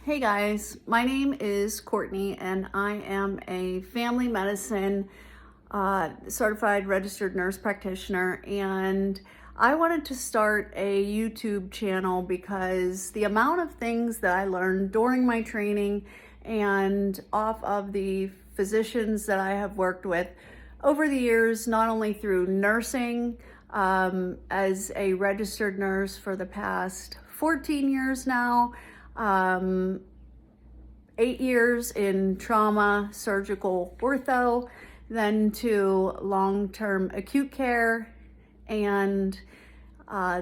Hey guys, my name is Courtney and I am a family medicine certified registered nurse practitioner, and I wanted to start a YouTube channel because the amount of things that I learned during my training and off of the physicians that I have worked with over the years, not only through nursing as a registered nurse for the past 14 years now, 8 years in trauma, surgical, ortho, then to long-term acute care, and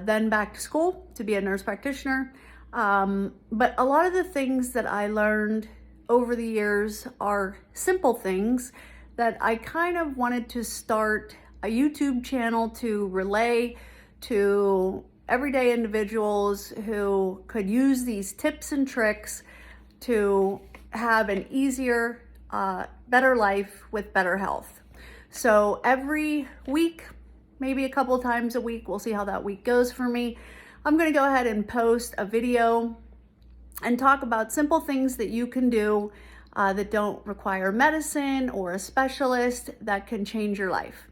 then back to school to be a nurse practitioner. But a lot of the things that I learned over the years are simple things that I kind of wanted to start a YouTube channel to relay to everyday individuals who could use these tips and tricks to have an easier, better life with better health. So every week, maybe a couple times a week, we'll see how that week goes for me, I'm gonna go ahead and post a video and talk about simple things that you can do that don't require medicine or a specialist that can change your life.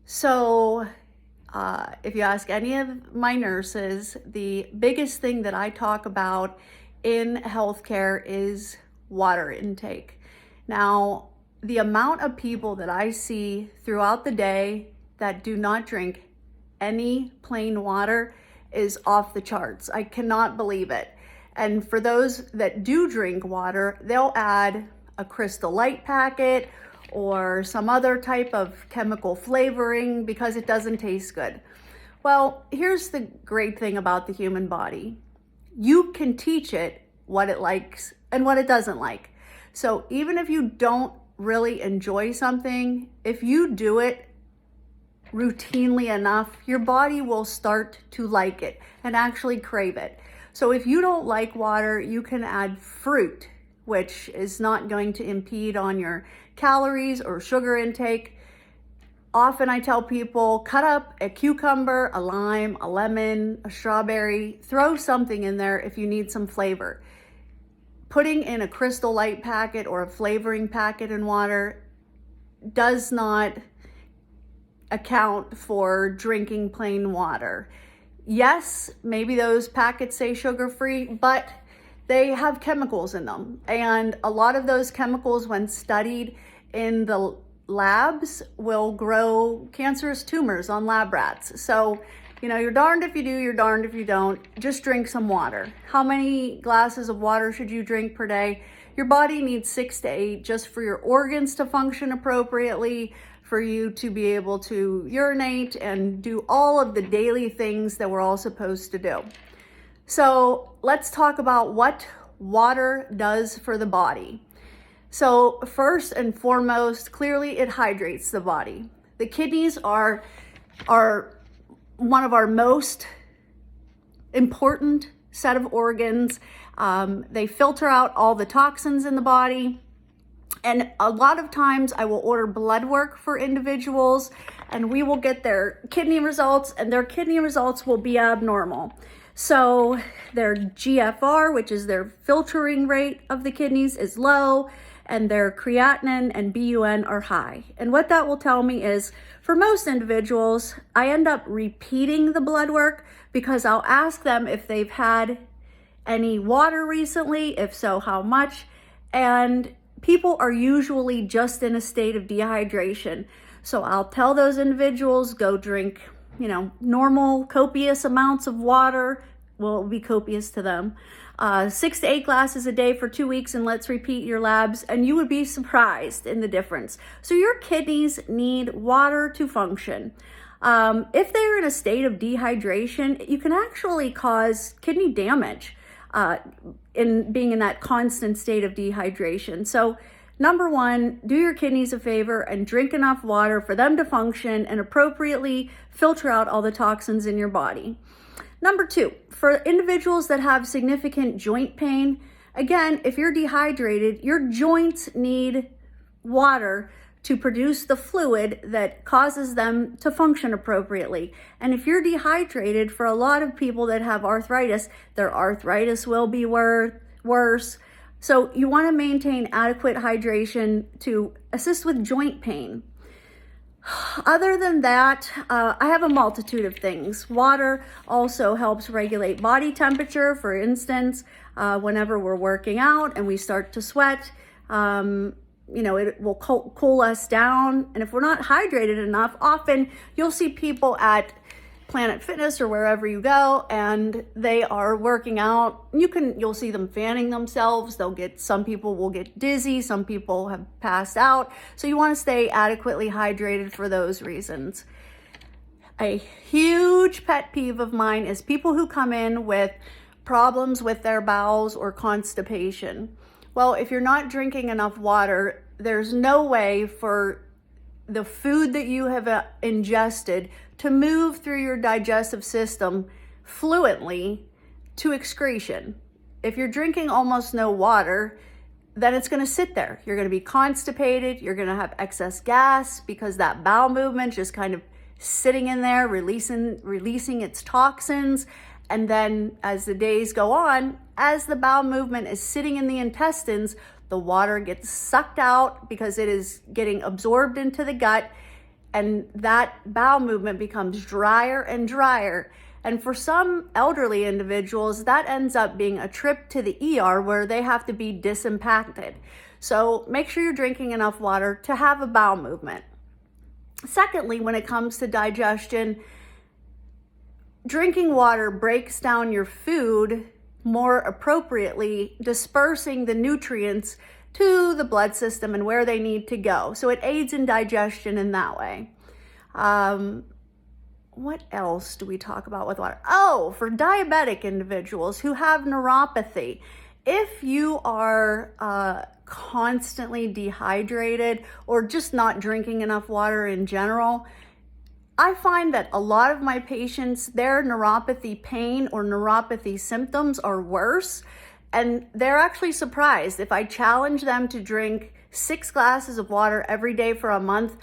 So if you ask any of my nurses, the biggest thing that I talk about in healthcare is water intake. Now, the amount of people that I see throughout the day that do not drink any plain water is off the charts. I cannot believe it. And for those that do drink water, they'll add a Crystal Light packet or some other type of chemical flavoring because it doesn't taste good. Well, here's the great thing about the human body. You can teach it what it likes and what it doesn't like. So even if you don't really enjoy something, if you do it routinely enough, your body will start to like it and actually crave it. So if you don't like water, you can add fruit, which is not going to impede on your calories or sugar intake. Often I tell people, cut up a cucumber, a lime, a lemon, a strawberry, throw something in there if you need some flavor. Putting in a Crystal Light packet or a flavoring packet in water does not account for drinking plain water. Yes, maybe those packets say sugar-free, but they have chemicals in them. And a lot of those chemicals, when studied in the labs, will grow cancerous tumors on lab rats. So, you're darned if you do, you're darned if you don't. Just drink some water. How many glasses of water should you drink per day? Your body needs 6 to 8 just for your organs to function appropriately, for you to be able to urinate and do all of the daily things that we're all supposed to do. So let's talk about what water does for the body. So first and foremost, clearly it hydrates the body. The kidneys are one of our most important set of organs. They filter out all the toxins in the body. And a lot of times I will order blood work for individuals and we will get their kidney results, and their kidney results will be abnormal. So their GFR, which is their filtering rate of the kidneys, is low, and their creatinine and BUN are high. And what that will tell me is, for most individuals, I end up repeating the blood work because I'll ask them if they've had any water recently, if so, how much. And people are usually just in a state of dehydration. So I'll tell those individuals, go drink, normal copious amounts of water. Well, it will be copious to them. 6 to 8 glasses a day for 2 weeks, and let's repeat your labs, and you would be surprised in the difference. So your kidneys need water to function. If they're in a state of dehydration, you can actually cause kidney damage in being in that constant state of dehydration. So number one, do your kidneys a favor and drink enough water for them to function and appropriately filter out all the toxins in your body. Number two, for individuals that have significant joint pain, again, if you're dehydrated, your joints need water to produce the fluid that causes them to function appropriately. And if you're dehydrated, for a lot of people that have arthritis, their arthritis will be worse. So you want to maintain adequate hydration to assist with joint pain. Other than that, I have a multitude of things. Water also helps regulate body temperature. For instance, whenever we're working out and we start to sweat, it will cool us down. And if we're not hydrated enough, often you'll see people at Planet Fitness or wherever you go, and they are working out. You'll see them fanning themselves. Some people will get dizzy. Some people have passed out. So you want to stay adequately hydrated for those reasons. A huge pet peeve of mine is people who come in with problems with their bowels or constipation. Well, if you're not drinking enough water, there's no way for the food that you have ingested to move through your digestive system fluently to excretion. If you're drinking almost no water, then it's going to sit there. You're going to be constipated. You're going to have excess gas because that bowel movement just kind of sitting in there, releasing its toxins. And then as the days go on, as the bowel movement is sitting in the intestines, the water gets sucked out because it is getting absorbed into the gut, and that bowel movement becomes drier and drier. And for some elderly individuals, that ends up being a trip to the ER where they have to be disimpacted. So make sure you're drinking enough water to have a bowel movement. Secondly, when it comes to digestion, drinking water breaks down your food more appropriately, dispersing the nutrients to the blood system and where they need to go. So it aids in digestion in that way. What else do we talk about with water? Oh, for diabetic individuals who have neuropathy, if you are constantly dehydrated or just not drinking enough water in general, I find that a lot of my patients, their neuropathy pain or neuropathy symptoms are worse, and they're actually surprised. If I challenge them to drink 6 glasses of water every day for a month,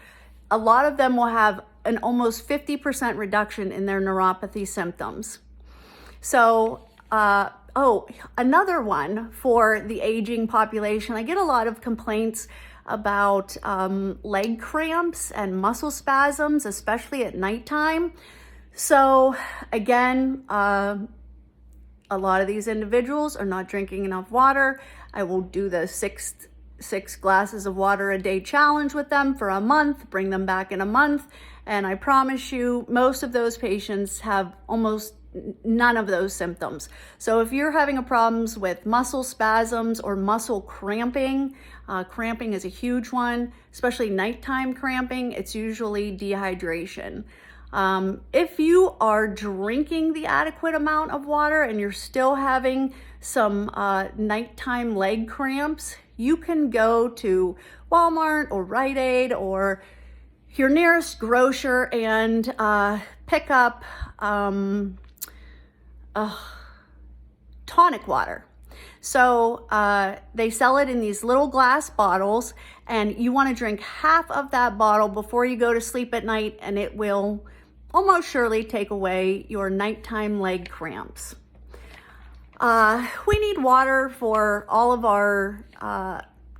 a lot of them will have an almost 50% reduction in their neuropathy symptoms. So, another one for the aging population, I get a lot of complaints about leg cramps and muscle spasms, especially at nighttime. So again, a lot of these individuals are not drinking enough water. I will do the six glasses of water a day challenge with them for a month, bring them back in a month, and I promise you, most of those patients have almost none of those symptoms. So if you're having a problems with muscle spasms or muscle cramping, cramping is a huge one, especially nighttime cramping, it's usually dehydration. If you are drinking the adequate amount of water and you're still having some nighttime leg cramps, you can go to Walmart or Rite Aid or your nearest grocer and pick up tonic water. So they sell it in these little glass bottles, and you want to drink half of that bottle before you go to sleep at night, and it will almost surely take away your nighttime leg cramps. We need water for all of our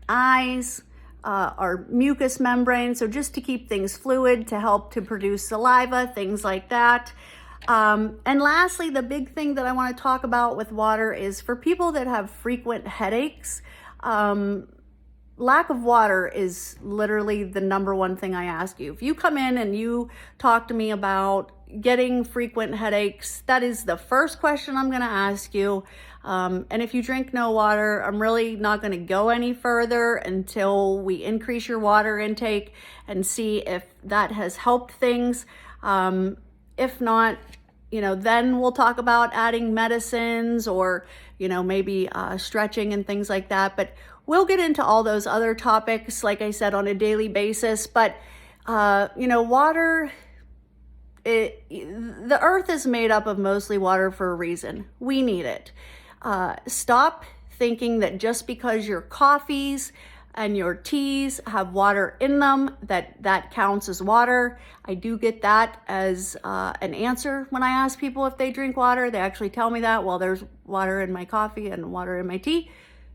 eyes, our mucous membrane, so just to keep things fluid, to help to produce saliva, things like that. And lastly, the big thing that I want to talk about with water is for people that have frequent headaches. Lack of water is literally the number one thing I ask you. If you come in and you talk to me about getting frequent headaches, that is the first question I'm going to ask you. And if you drink no water, I'm really not going to go any further until we increase your water intake and see if that has helped things. If not, then we'll talk about adding medicines or, maybe stretching and things like that. But we'll get into all those other topics, like I said, on a daily basis. But, water, the earth is made up of mostly water for a reason. We need it. Stop thinking that just because your coffees and your teas have water in them, that counts as water. I do get that as an answer when I ask people if they drink water. They actually tell me that, well, there's water in my coffee and water in my tea.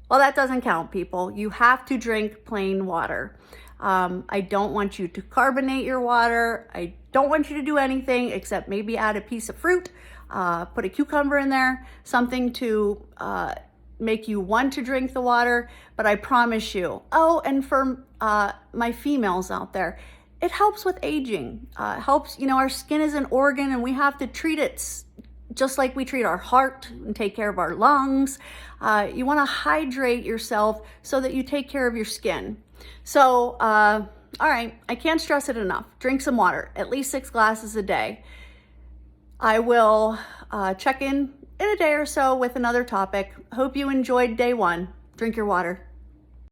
Well, that doesn't count, people. You have to drink plain water. I don't want you to carbonate your water. I don't want you to do anything except maybe add a piece of fruit, put a cucumber in there, something to make you want to drink the water. But I promise you, oh, and for my females out there, it helps with aging. It helps, our skin is an organ and we have to treat it just like we treat our heart and take care of our lungs. You want to hydrate yourself so that you take care of your skin. So, all right, I can't stress it enough. Drink some water, at least 6 glasses a day. I will check in a day or so with another topic. Hope you enjoyed day 1. Drink your water.